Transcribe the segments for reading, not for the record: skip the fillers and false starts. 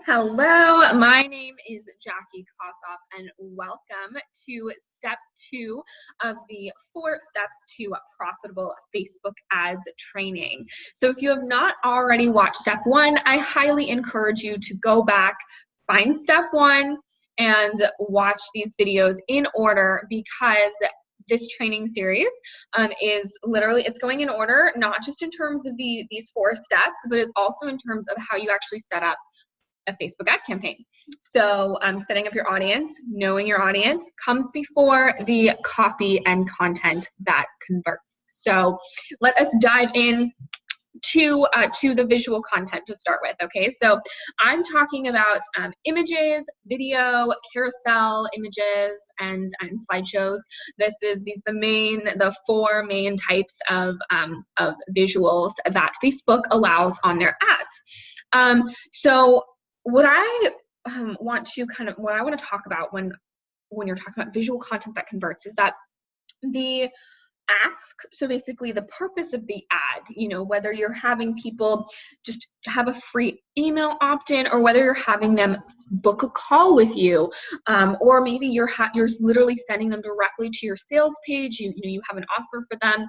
Hello, my name is Jackie Kossoff, and welcome to step 2 of the 4 steps to profitable Facebook ads training. So if you have not already watched step 1, I highly encourage you to go back, find step 1, and watch these videos in order, because this training series is literally, it's going in order, not just in terms of these 4 steps, but it's also in terms of how you actually set up a Facebook ad campaign. So setting up your audience, knowing your audience comes before the copy and content that converts. So let us dive in to the visual content to start with. Okay, so I'm talking about images, video, carousel images, and slideshows. The 4 main types of visuals that Facebook allows on their ads. So what I want to talk about when you're talking about visual content that converts is that the ask, so basically the purpose of the ad, whether you're having people just have a free email opt-in, or whether you're having them book a call with you, or maybe you're literally sending them directly to your sales page, you have an offer for them.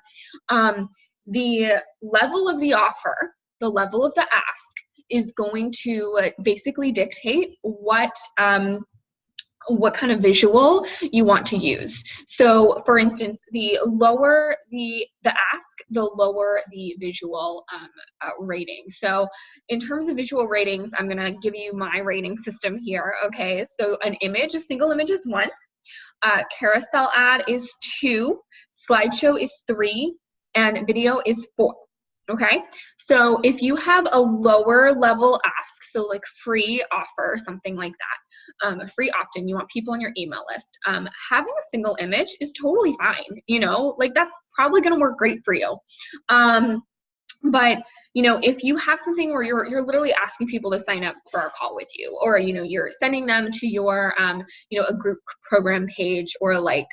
The level of the offer, the level of the ask is going to basically dictate what kind of visual you want to use. So for instance, the lower the ask, the lower the visual rating. So in terms of visual ratings, I'm going to give you my rating system here. Okay, so a single image is 1, carousel ad is 2, slideshow is 3, and video is 4. Okay, so if you have a lower level ask, so like free offer, something like that, a free opt-in, you want people on your email list, having a single image is totally fine, like that's probably going to work great for you. But if you have something where you're literally asking people to sign up for a call with you, or you're sending them to your a group program page, or like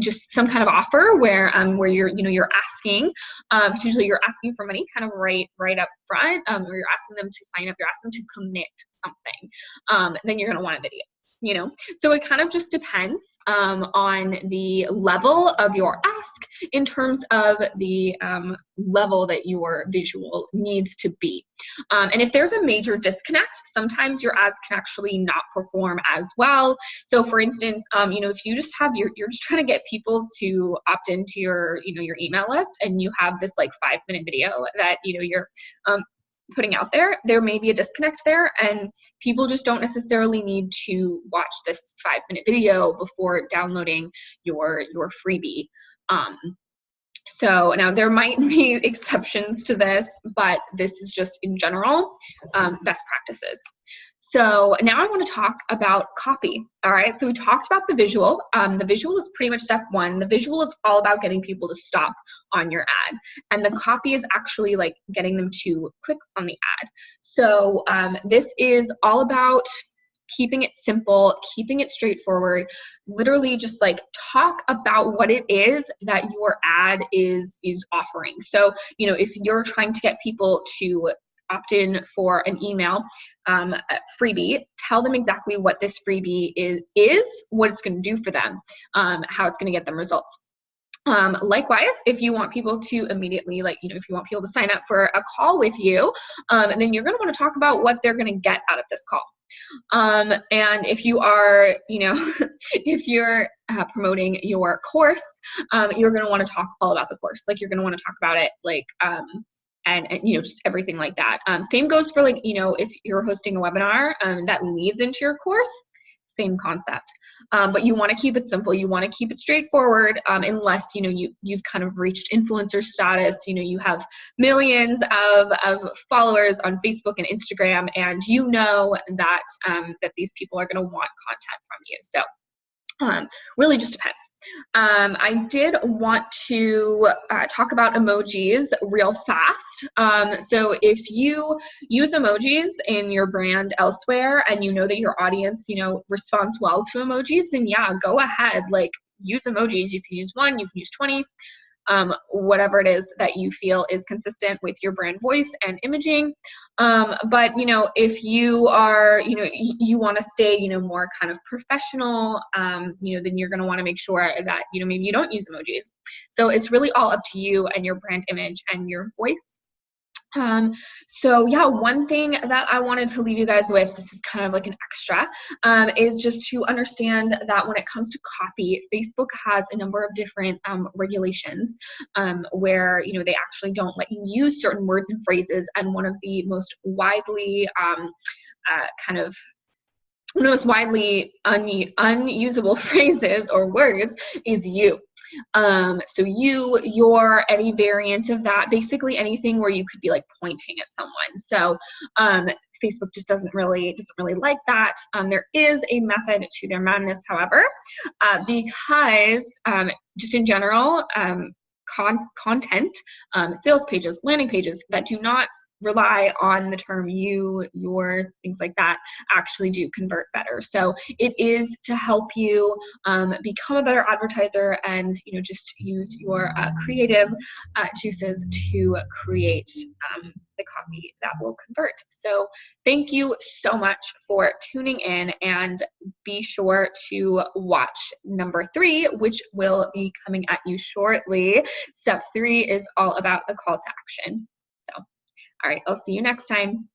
just some kind of offer where you're asking, potentially you're asking for money kind of right up front, or you're asking them to sign up, you're asking them to commit something, then you're going to want a video. So it kind of just depends on the level of your ask in terms of the level that your visual needs to be. And if there's a major disconnect, sometimes your ads can actually not perform as well. So for instance, if you just have you're just trying to get people to opt into your email list, and you have this like 5-minute video that you're putting out there may be a disconnect there, and people just don't necessarily need to watch this 5-minute video before downloading your freebie. So now there might be exceptions to this, but this is just in general best practices. So now I want to talk about copy. All right, so we talked about the visual. The visual is pretty much step 1. The visual is all about getting people to stop on your ad, and the copy is actually like getting them to click on the ad. So this is all about keeping it simple, keeping it straightforward, literally just like talk about what it is that your ad is offering. So, if you're trying to get people to opt in for an email freebie, tell them exactly what this freebie is, what it's going to do for them, how it's going to get them results. Likewise, if you want people to immediately, if you want people to sign up for a call with you, then you're going to want to talk about what they're going to get out of this call. And if you are, if you're promoting your course, you're going to want to talk all about the course. Like, you're going to want to talk about it, and just everything like that. Same goes for if you're hosting a webinar that leads into your course, same concept. But you want to keep it simple. You want to keep it straightforward, unless you've kind of reached influencer status. You have millions of followers on Facebook and Instagram, and that that these people are going to want content from you. So really just depends. I did want to talk about emojis real fast. So if you use emojis in your brand elsewhere, and that your audience, responds well to emojis, then yeah, go ahead, use emojis. You can use 1, you can use 20. whatever it is that you feel is consistent with your brand voice and imaging. But, you know, if you are, you know, you want to stay, you know, more kind of professional, you know, then you're going to want to make sure that, you know, maybe you don't use emojis. So it's really all up to you and your brand image and your voice. So yeah, one thing that I wanted to leave you guys with, this is kind of like an extra, is just to understand that when it comes to copy, Facebook has a number of different regulations where, you know, they actually don't let you use certain words and phrases. And one of the most widely unusable phrases or words is you. So you, your, any variant of that, basically anything where you could be like pointing at someone. So Facebook just doesn't really like that. There is a method to their madness, however, because just in general, content, sales pages, landing pages that do not rely on the term you, your, things like that, actually do convert better. So it is to help you become a better advertiser and, you know, just use your creative juices to create the copy that will convert. So thank you so much for tuning in, and be sure to watch number 3, which will be coming at you shortly. Step 3 is all about the call to action. So all right, I'll see you next time.